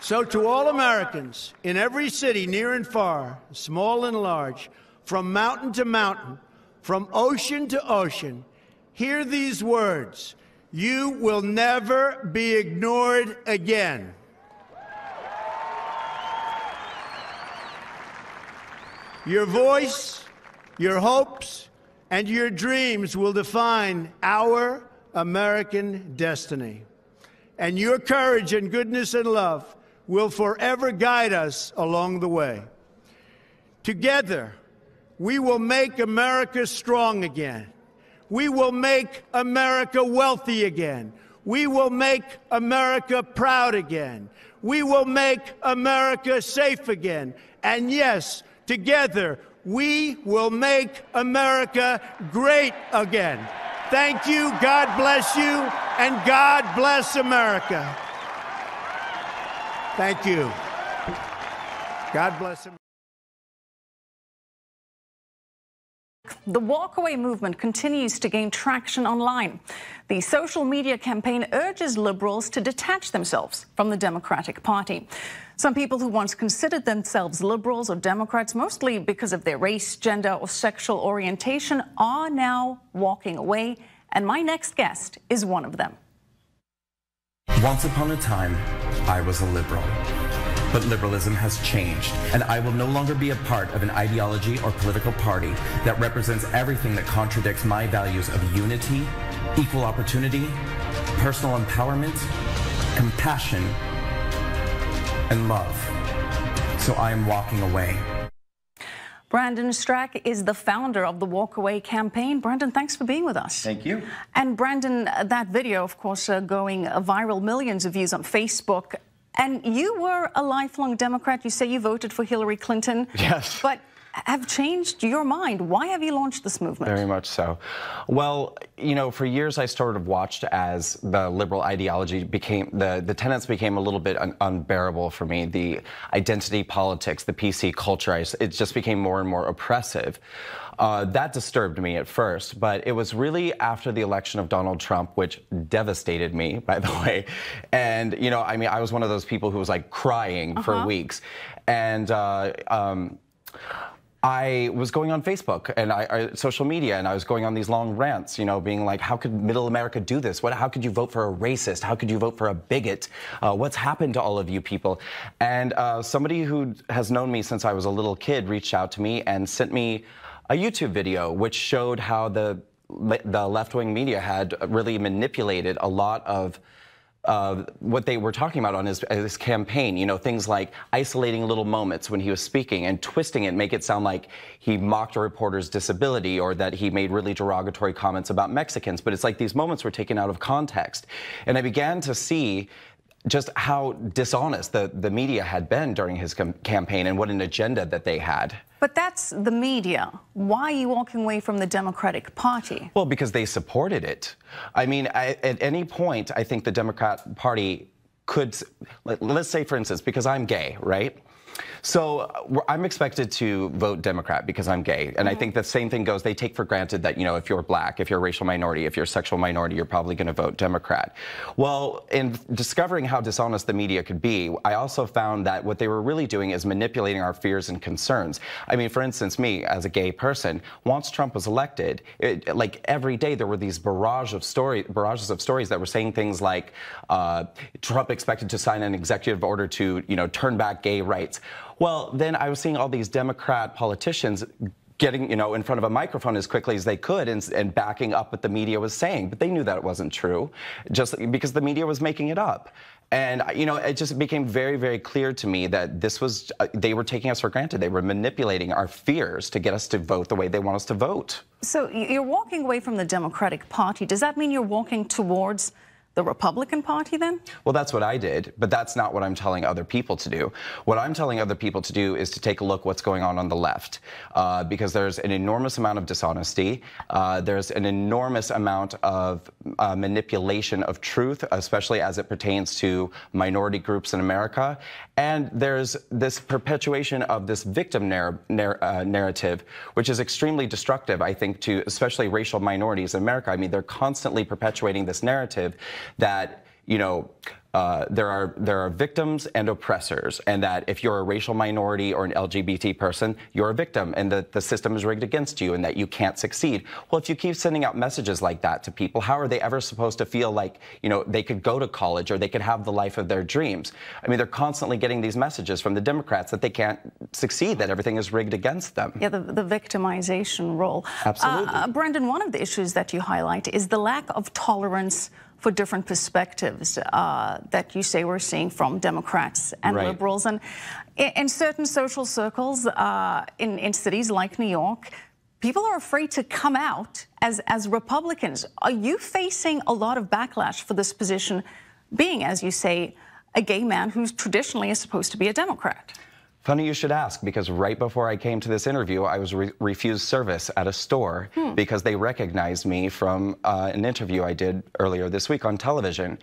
So to all Americans in every city, near and far, small and large, from mountain to mountain, from ocean to ocean, hear these words: you will never be ignored again. Your voice, your hopes, and your dreams will define our American destiny. And your courage and goodness and love will forever guide us along the way. Together, we will make America strong again. We will make America wealthy again. We will make America proud again. We will make America safe again. And yes, together, we will make America great again. Thank you, God bless you, and God bless America. Thank you. God bless America. The walkaway movement continues to gain traction online. The social media campaign urges liberals to detach themselves from the Democratic Party. Some people who once considered themselves liberals or Democrats, mostly because of their race, gender, or sexual orientation, are now walking away. And my next guest is one of them. Once upon a time, I was a liberal. But liberalism has changed, and I will no longer be a part of an ideology or political party that represents everything that contradicts my values of unity, equal opportunity, personal empowerment, compassion, and love. So I am walking away. Brandon Straka is the founder of the Walkaway campaign. Brandon, thanks for being with us. Thank you. And Brandon, that video, of course, going viral, millions of views on Facebook. And you were a lifelong Democrat. You say you voted for Hillary Clinton. Yes. But have changed your mind. Why have you launched this movement? Very much so. Well, you know, for years I sort of watched as the liberal ideology became, the tenets became a little bit unbearable for me. The identity politics, the PC culture, it just became more and more oppressive. That disturbed me at first, but it was really after the election of Donald Trump, which devastated me, by the way. And, you know, I mean, I was one of those people who was like crying for weeks. And I was going on Facebook and social media, and I was going on these long rants, you know, being like, how could middle America do this? How could you vote for a racist? How could you vote for a bigot? What's happened to all of you people? And somebody who has known me since I was a little kid reached out to me and sent me a YouTube video which showed how the left-wing media had really manipulated a lot of what they were talking about on his campaign, you know, things like isolating little moments when he was speaking and twisting it, make it sound like he mocked a reporter's disability or that he made really derogatory comments about Mexicans. But it's like these moments were taken out of context. And I began to see just how dishonest the media had been during his campaign and what an agenda that they had. But that's the media. Why are you walking away from the Democratic Party? Well, because they supported it. I mean, at any point, I think the Democrat Party could, let's say, for instance, because I'm gay, right? So I'm expected to vote Democrat because I'm gay. And I think the same thing goes. They take for granted that, you know, if you're black, if you're a racial minority, if you're a sexual minority, you're probably going to vote Democrat. Well, in discovering how dishonest the media could be, I also found that what they were really doing is manipulating our fears and concerns. I mean, for instance, me as a gay person, once Trump was elected, like every day there were these barrages of stories that were saying things like Trump expected to sign an executive order to, you know, turn back gay rights. Well, then I was seeing all these Democrat politicians getting, you know, in front of a microphone as quickly as they could and backing up what the media was saying. But they knew that it wasn't true, just because the media was making it up. And, you know, it just became very, very clear to me that this was, they were taking us for granted. They were manipulating our fears to get us to vote the way they want us to vote. So you're walking away from the Democratic Party. Does that mean you're walking towards the Republican Party then? Well, that's what I did, but that's not what I'm telling other people to do. What I'm telling other people to do is to take a look what's going on the left, because there's an enormous amount of dishonesty. There's an enormous amount of manipulation of truth, especially as it pertains to minority groups in America. And there's this perpetuation of this victim narrative, which is extremely destructive, I think, to especially racial minorities in America. I mean, they're constantly perpetuating this narrative that you know, there are victims and oppressors, and that if you're a racial minority or an LGBT person, you're a victim, and that the system is rigged against you, and that you can't succeed. Well, if you keep sending out messages like that to people, how are they ever supposed to feel like, you know, they could go to college or they could have the life of their dreams? I mean, they're constantly getting these messages from the Democrats that they can't succeed, that everything is rigged against them. Yeah, the victimization role. Absolutely. Brendan, one of the issues that you highlight is the lack of tolerance for different perspectives that you say we're seeing from Democrats and Right. liberals. And in certain social circles in cities like New York, people are afraid to come out as Republicans. Are you facing a lot of backlash for this position, being, as you say, a gay man who's traditionally is supposed to be a Democrat? Funny you should ask, because right before I came to this interview, I was refused service at a store because they recognized me from an interview I did earlier this week on television.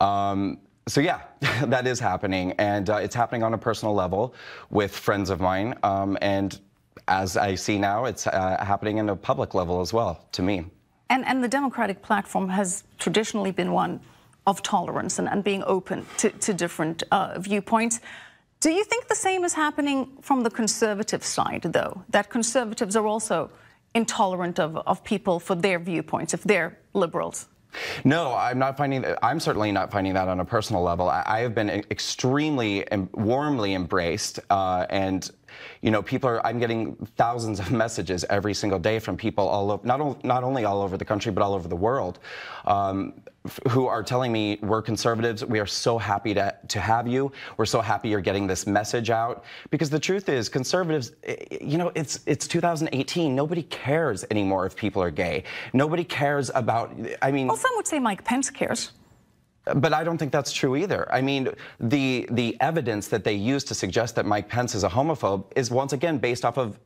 So yeah, that is happening, and it's happening on a personal level with friends of mine, and as I see now, it's happening in a public level as well, to me. And the Democratic platform has traditionally been one of tolerance and being open to different viewpoints. Do you think the same is happening from the conservative side, though, that conservatives are also intolerant of people for their viewpoints, if they're liberals? No, I'm certainly not finding that on a personal level. I have been extremely and warmly embraced, and you know, I'm getting thousands of messages every single day from people all over, not only all over the country, but all over the world, who are telling me, we're conservatives, we are so happy to have you, we're so happy you're getting this message out. Because the truth is, conservatives, you know, it's 2018, nobody cares anymore if people are gay. Nobody cares about, I mean... Well, some would say Mike Pence cares. But I don't think that's true either. I mean, the evidence that they use to suggest that Mike Pence is a homophobe is once again based off of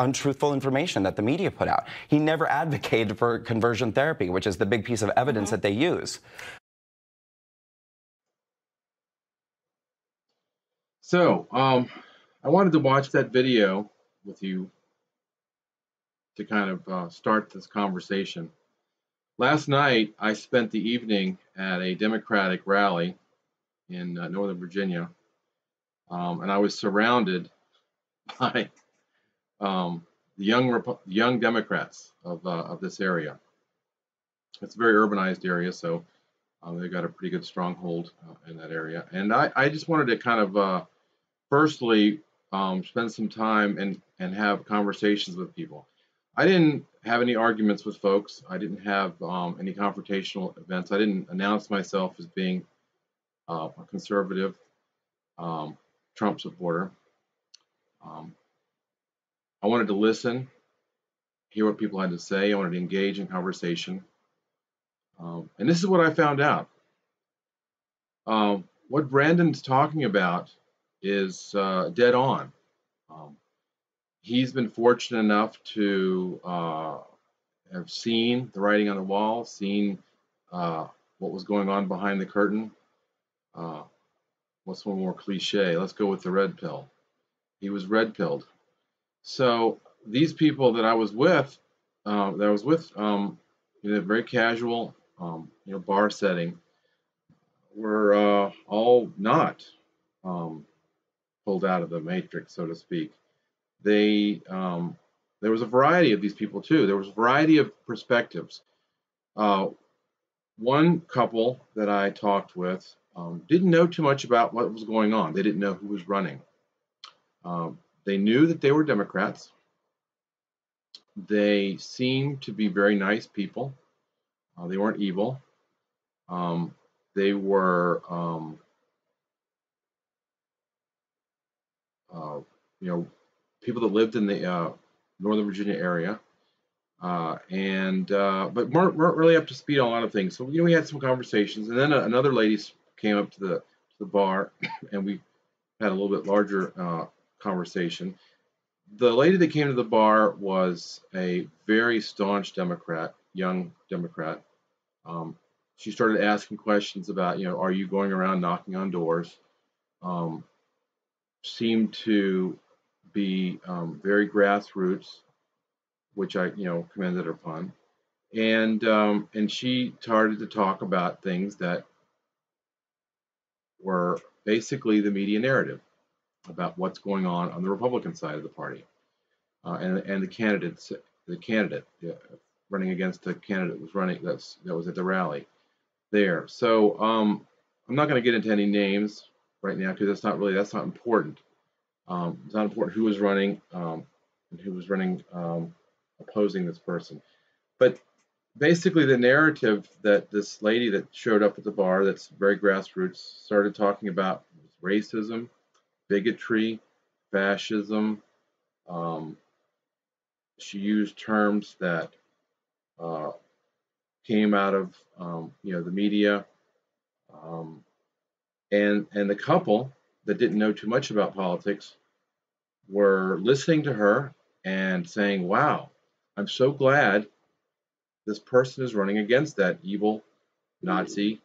untruthful information that the media put out. He never advocated for conversion therapy, which is the big piece of evidence that they use. So, I wanted to watch that video with you to kind of start this conversation. Last night, I spent the evening at a Democratic rally in Northern Virginia, and I was surrounded by the young Democrats of this area. It's a very urbanized area, so they've got a pretty good stronghold in that area. And I just wanted to kind of firstly spend some time and have conversations with people. I didn't have any arguments with folks. I didn't have any confrontational events. I didn't announce myself as being a conservative Trump supporter. I wanted to listen, hear what people had to say. I wanted to engage in conversation. And this is what I found out. What Brandon's talking about is dead on. He's been fortunate enough to have seen the writing on the wall, seen what was going on behind the curtain. What's one more cliche? Let's go with the red pill. He was red-pilled. So these people that I was with, in a very casual, bar setting, were all not pulled out of the matrix, so to speak. There was a variety of these people too. There was a variety of perspectives. One couple that I talked with didn't know too much about what was going on. They didn't know who was running. They knew that they were Democrats. They seemed to be very nice people. They weren't evil. They were, people that lived in the Northern Virginia area, but weren't really up to speed on a lot of things. So we had some conversations, and then another lady came up to the bar, and we had a little bit larger conversation. The lady that came to the bar was a very staunch Democrat, young Democrat. She started asking questions about, are you going around knocking on doors? Seemed to be very grassroots, which I, commended her upon. And she started to talk about things that were basically the media narrative about what's going on the Republican side of the party, and the candidate running against the candidate that was at the rally there. So I'm not going to get into any names right now because that's not important. It's not important who was running and who was running opposing this person. But basically, the narrative that this lady that showed up at the bar, that's very grassroots, started talking about racism, bigotry, fascism. She used terms that came out of the media, and the couple that didn't know too much about politics were listening to her and saying, "Wow, I'm so glad this person is running against that evil, Nazi,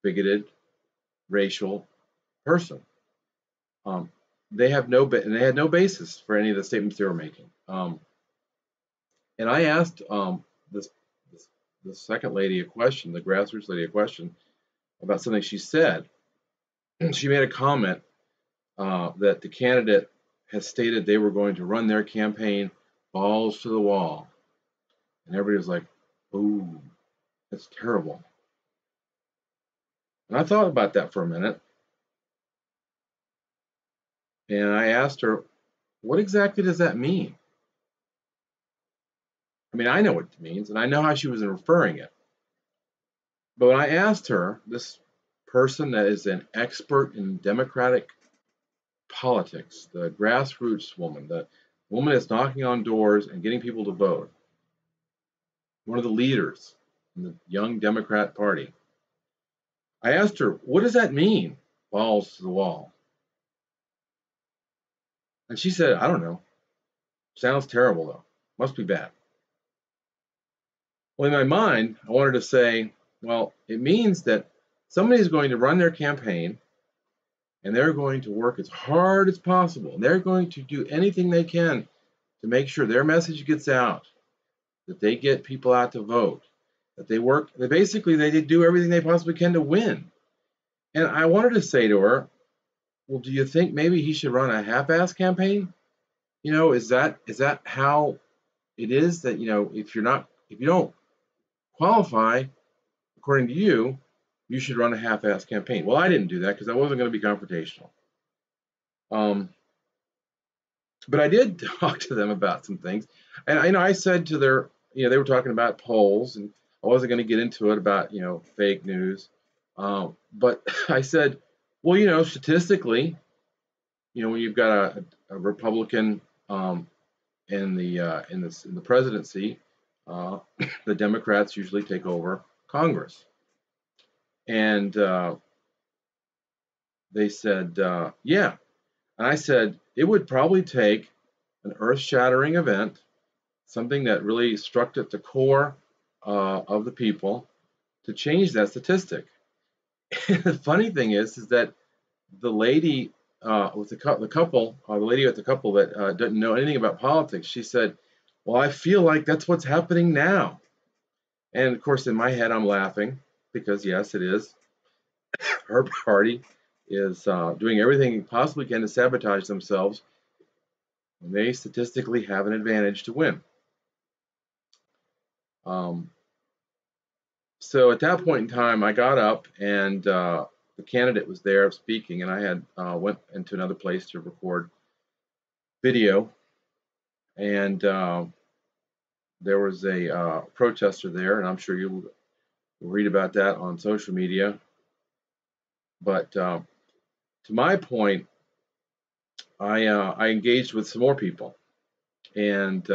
bigoted, racial person." They had no basis for any of the statements they were making. And I asked the second lady a question, the grassroots lady a question about something she said. She made a comment that the candidate has stated they were going to run their campaign balls to the wall. And everybody was like, "Ooh, that's terrible." And I thought about that for a minute. And I asked her, what exactly does that mean? I mean, I know what it means, and I know how she was referring it. But when I asked her, this person that is an expert in Democratic politics, the grassroots woman, the woman that's knocking on doors and getting people to vote, one of the leaders in the young Democrat Party, I asked her, what does that mean, balls to the wall? And she said, I don't know. Sounds terrible, though. Must be bad. Well, in my mind, I wanted to say, well, it means that somebody is going to run their campaign and they're going to work as hard as possible. And they're going to do anything they can to make sure their message gets out, that they get people out to vote, that they do everything they possibly can to win. And I wanted to say to her, well, do you think maybe he should run a half-ass campaign? Is that how it is that, if you don't qualify, according to you, you should run a half-ass campaign. Well, I didn't do that because I wasn't going to be confrontational. But I did talk to them about some things. And I said to their, they were talking about polls, and I wasn't going to get into it about, fake news. But I said, well, statistically, when you've got a Republican in the presidency, the Democrats usually take over Congress. And they said, yeah. And I said, it would probably take an earth-shattering event, something that really struck at the core of the people, to change that statistic. And the funny thing is that the lady with the couple, the lady with the couple that doesn't know anything about politics, she said, well, I feel like that's what's happening now. And of course, in my head, I'm laughing because, yes, it is. Her party is doing everything it possibly can to sabotage themselves, and they statistically have an advantage to win. So at that point in time, I got up, and the candidate was there speaking, and I had went into another place to record video, and there was a protester there, and I'm sure you will read about that on social media. But to my point, I engaged with some more people, and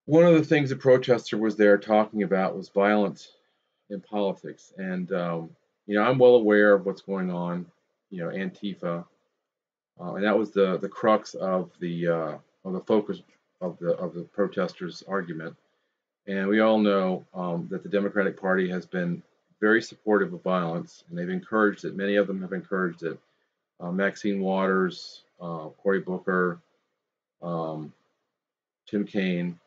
one of the things the protester was there talking about was violence in politics. And I'm well aware of what's going on, Antifa, and that was the crux of the focus of the protesters' argument. And we all know that the Democratic Party has been very supportive of violence, and they've encouraged it. Many of them have encouraged it. Maxine Waters, Cory Booker, Tim Kaine.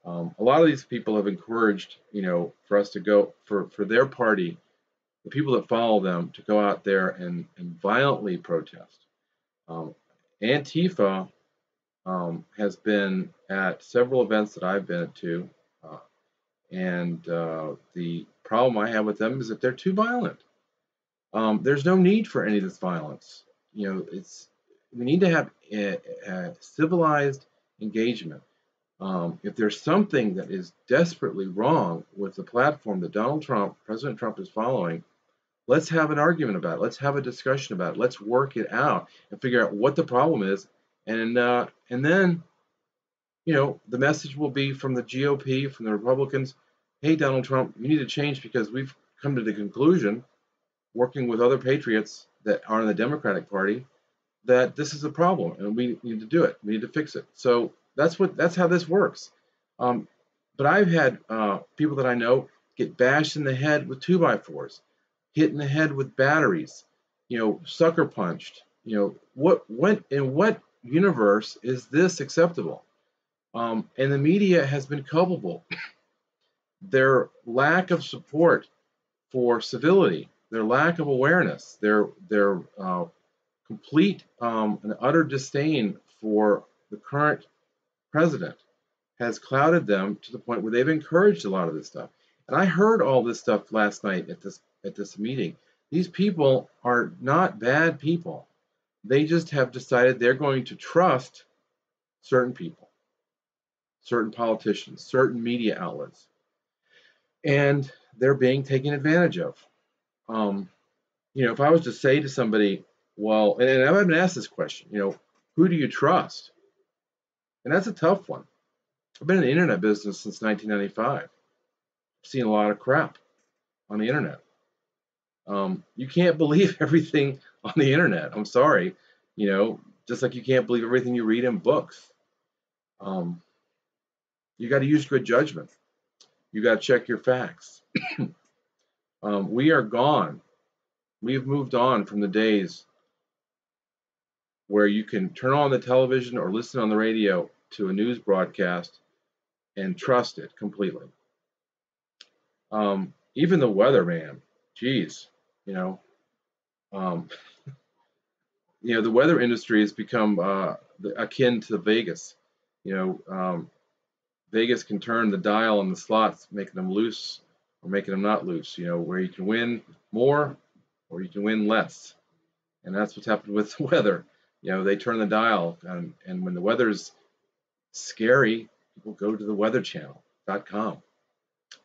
A lot of these people have encouraged, for us to go for their party the people that follow them to go out there and violently protest. Antifa has been at several events that I've been to, and the problem I have with them is that they're too violent. There's no need for any of this violence. We need to have a civilized engagement. If there's something that is desperately wrong with the platform that President Trump is following, let's have an argument about it. Let's have a discussion about it. Let's work it out and figure out what the problem is. And then, the message will be from the GOP, from the Republicans, hey, Donald Trump, you need to change because we've come to the conclusion, working with other patriots that are in the Democratic Party, that this is a problem and we need to do it. We need to fix it. So that's how this works. But I've had people that I know get bashed in the head with 2x4s, hit in the head with batteries, sucker punched. In what universe is this acceptable? And the media has been culpable. Their lack of support for civility, their lack of awareness, their complete and utter disdain for the current president has clouded them to the point where they've encouraged a lot of this stuff. And I heard all this stuff last night at this meeting. These people are not bad people. They just have decided they're going to trust certain people, certain politicians, certain media outlets, and they're being taken advantage of. If I was to say to somebody, well, and I've been asked this question, who do you trust? And that's a tough one. I've been in the internet business since 1995. I've seen a lot of crap on the internet. You can't believe everything on the internet. I'm sorry, just like you can't believe everything you read in books. You got to use good judgment. You got to check your facts. We are gone. We've moved on from the days where you can turn on the television or listen on the radio to a news broadcast and trust it completely. Even the weather, man, geez, the weather industry has become akin to Vegas. Vegas can turn the dial on the slots, making them loose or making them not loose, where you can win more or you can win less. And that's what's happened with the weather. They turn the dial, and when the weather's scary, people go to the weatherchannel.com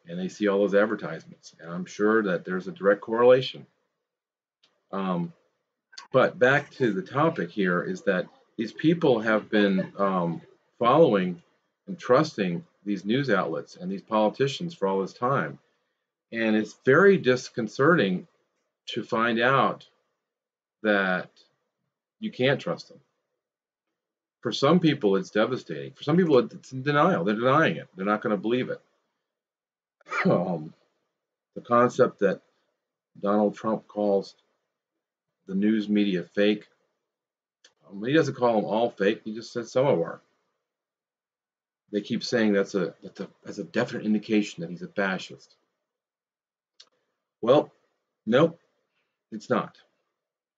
and they see all those advertisements. And I'm sure that there's a direct correlation. But back to the topic here is that these people have been following and trusting these news outlets and these politicians for all this time. And it's very disconcerting to find out that you can't trust them. For some people, it's devastating. For some people, it's in denial. They're denying it. They're not going to believe it. The concept that Donald Trump calls the news media fake, he doesn't call them all fake. He just says some of them are. They keep saying that's a definite indication that he's a fascist. Well, nope, it's not.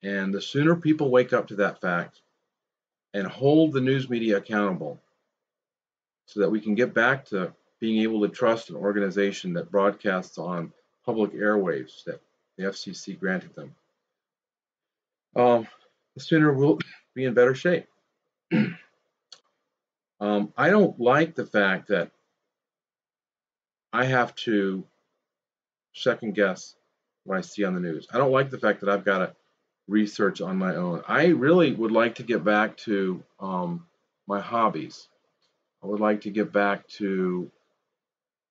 And the sooner people wake up to that fact and hold the news media accountable so that we can get back to being able to trust an organization that broadcasts on public airwaves that the FCC granted them, the sooner we'll be in better shape. I don't like the fact that I have to second guess what I see on the news. I don't like the fact that I've got to research on my own. I really would like to get back to my hobbies. I would like to get back to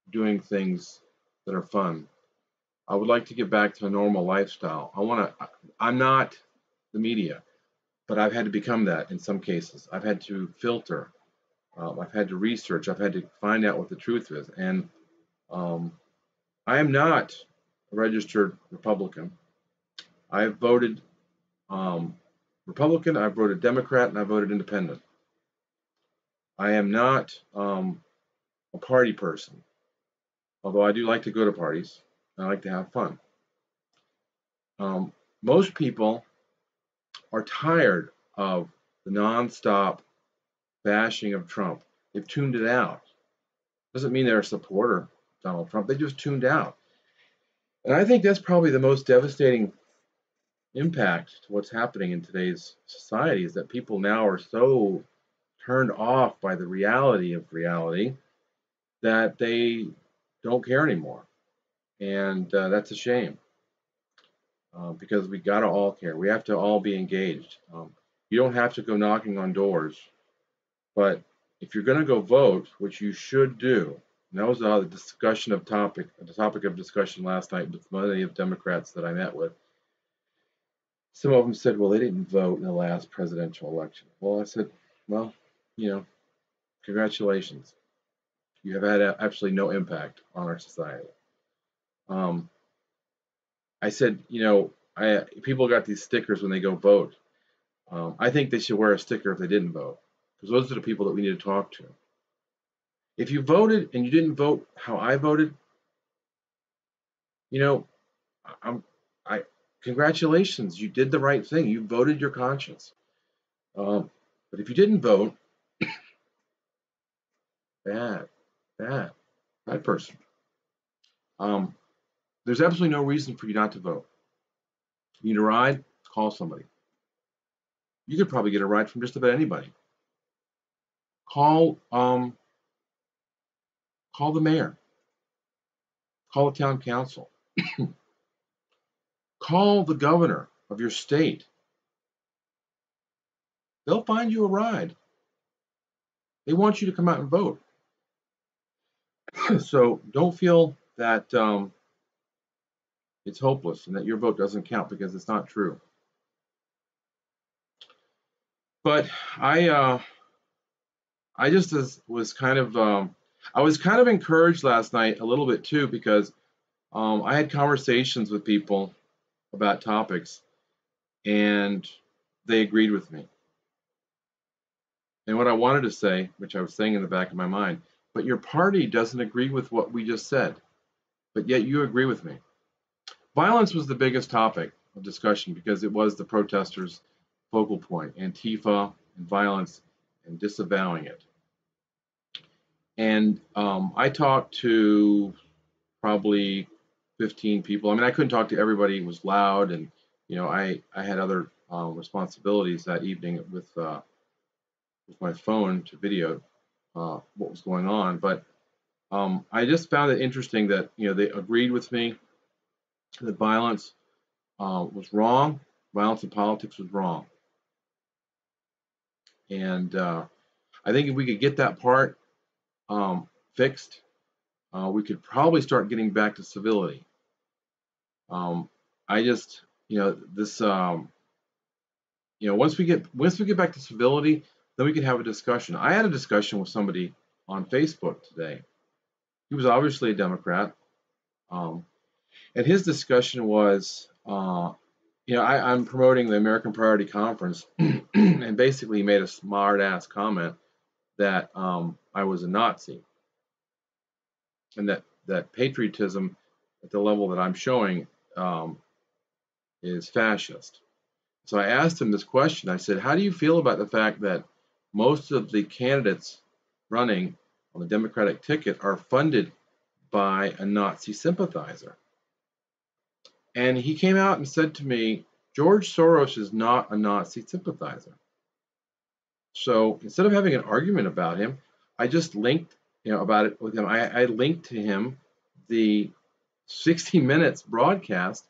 doing things that are fun. I would like to get back to a normal lifestyle. I'm not the media, but I've had to become that in some cases. I've had to filter. I've had to research. I've had to find out what the truth is. And I am not a registered Republican. I've voted Republican, I've voted Democrat, and I voted Independent. I am not a party person, although I do like to go to parties. I like to have fun. Most people are tired of the nonstop bashing of Trump. They've tuned it out. Doesn't mean they're a supporter of Donald Trump. They just tuned out. And I think that's probably the most devastating impact to what's happening in today's society, is that people now are so turned off by the reality of reality that they don't care anymore. And that's a shame, because we got to all care. We have to all be engaged. You don't have to go knocking on doors, but if you're going to go vote, which you should do, and that was the topic of discussion last night with many of the Democrats that I met with. Some of them said, well, they didn't vote in the last presidential election. Well, I said, well, congratulations. You have had absolutely no impact on our society. I said, people got these stickers when they go vote. I think they should wear a sticker if they didn't vote, because those are the people that we need to talk to. If you voted and you didn't vote how I voted, congratulations, you did the right thing. You voted your conscience. But if you didn't vote, bad person. There's absolutely no reason for you not to vote. You need a ride? Call somebody. You could probably get a ride from just about anybody. Call the mayor. Call the town council. Call the governor of your state. They'll find you a ride. They want you to come out and vote. So don't feel that it's hopeless and that your vote doesn't count, because it's not true. But I just was kind of encouraged last night a little bit too, because I had conversations with people about topics, and they agreed with me. And what I wanted to say, which I was saying in the back of my mind, but your party doesn't agree with what we just said, but yet you agree with me. Violence was the biggest topic of discussion because it was the protesters' focal point, Antifa and violence and disavowing it. And I talked to probably 15 people. I mean, I couldn't talk to everybody. It was loud, and I had other responsibilities that evening with my phone to video what was going on. But I just found it interesting that they agreed with me that violence was wrong. Violence in politics was wrong. And I think if we could get that part fixed, we could probably start getting back to civility. I just, this, once we get back to civility, then we can have a discussion. I had a discussion with somebody on Facebook today. He was obviously a Democrat, and his discussion was, I'm promoting the American Priority Conference, and basically he made a smart-ass comment that I was a Nazi, and that patriotism at the level that I'm showing is fascist. So I asked him this question. I said, how do you feel about the fact that most of the candidates running on the Democratic ticket are funded by a Nazi sympathizer? And he came out and said to me, George Soros is not a Nazi sympathizer. So instead of having an argument about him, I just linked about it with him. I linked to him the 60 Minutes broadcast,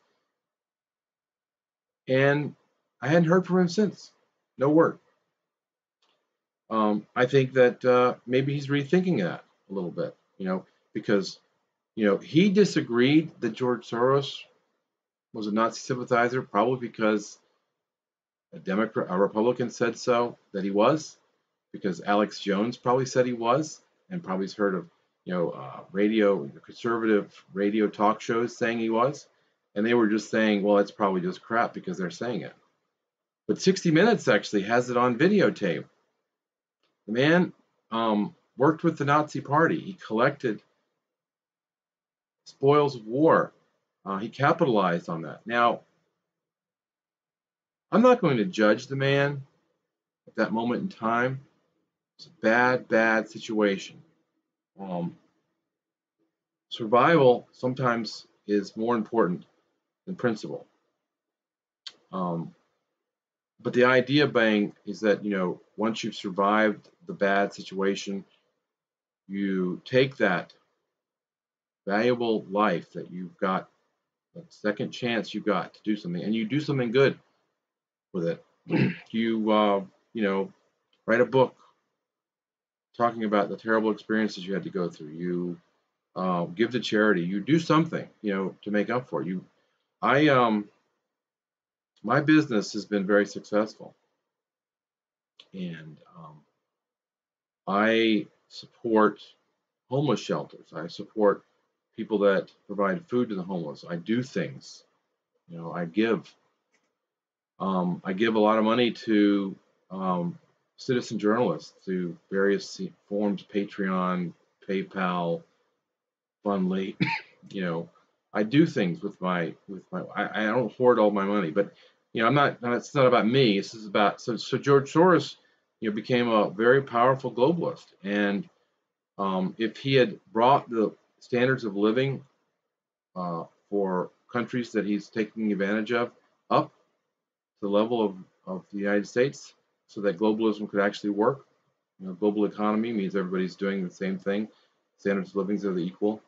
and I hadn't heard from him since. No word. I think that maybe he's rethinking that a little bit, because he disagreed that George Soros was a Nazi sympathizer, probably because a Republican said so, that he was, because Alex Jones probably said he was, and probably has heard of conservative radio talk shows saying he was, and they were just saying, well, it's probably just crap because they're saying it. But 60 Minutes actually has it on videotape. The man worked with the Nazi Party. He collected spoils of war. He capitalized on that. Now, I'm not going to judge the man at that moment in time. It's a bad, bad situation. Survival sometimes is more important than principle. But the idea being is that, once you've survived the bad situation, you take that valuable life that you've got, that second chance you got to do something, and you do something good with it. You write a book talking about the terrible experiences you had to go through. You give to charity. You do something, to make up for it. My business has been very successful, and I support homeless shelters. I support people that provide food to the homeless. I do things. I give. I give a lot of money to citizen journalists through various forms, Patreon, PayPal, Fundly. I do things with my. I don't hoard all my money, but I'm not. It's not about me. This is about. So George Soros, became a very powerful globalist, and if he had brought the standards of living for countries that he's taking advantage of up to the level of the United States, so that globalism could actually work. Global economy means everybody's doing the same thing. Standards of living are equal.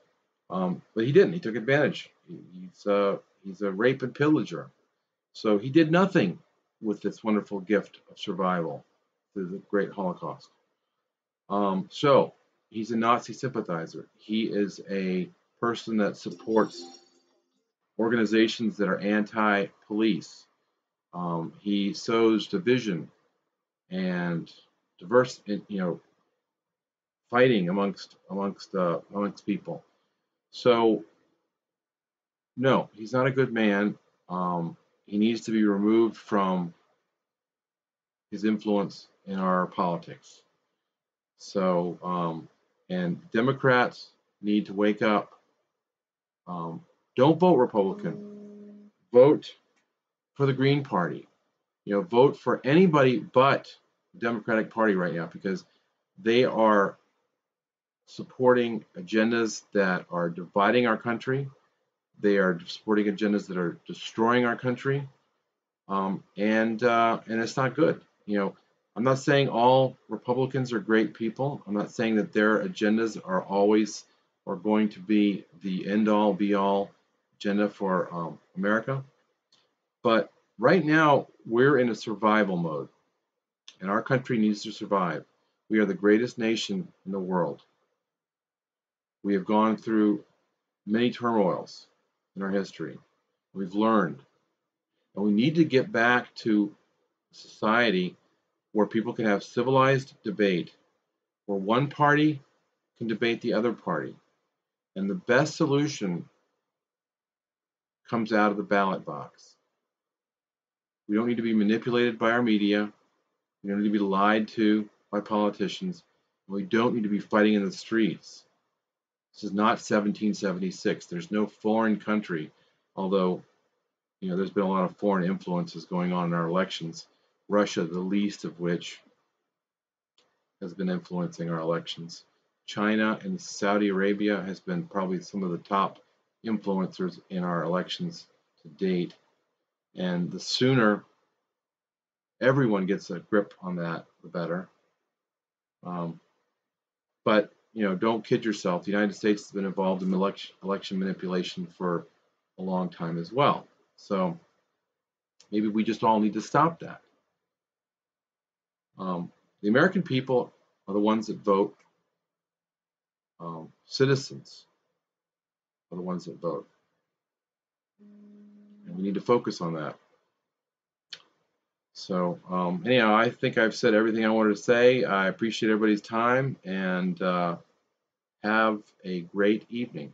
But he didn't. He took advantage. He's a rape and pillager. So he did nothing with this wonderful gift of survival through the Great Holocaust. So he's a Nazi sympathizer. He is a person that supports organizations that are anti-police. He sows division and fighting amongst people. So, no, he's not a good man. He needs to be removed from his influence in our politics. So, and Democrats need to wake up. Don't vote Republican. Vote for the Green Party. Vote for anybody but the Democratic Party right now, because they are supporting agendas that are dividing our country. They are supporting agendas that are destroying our country, and it's not good. I'm not saying all Republicans are great people. I'm not saying that their agendas are always or going to be the end-all, be-all agenda for America. But right now, we're in a survival mode, and our country needs to survive. We are the greatest nation in the world. We have gone through many turmoils in our history. We've learned. And we need to get back to a society where people can have civilized debate, where one party can debate the other party. And the best solution comes out of the ballot box. We don't need to be manipulated by our media. We don't need to be lied to by politicians. We don't need to be fighting in the streets. This is not 1776. There's no foreign country, although there's been a lot of foreign influences going on in our elections. Russia, the least of which, has been influencing our elections. China and Saudi Arabia has been probably some of the top influencers in our elections to date. And the sooner everyone gets a grip on that, the better. But don't kid yourself. The United States has been involved in election manipulation for a long time as well. So maybe we just all need to stop that. The American people are the ones that vote. Citizens are the ones that vote. And we need to focus on that. So anyhow, I think I've said everything I wanted to say. I appreciate everybody's time, and have a great evening.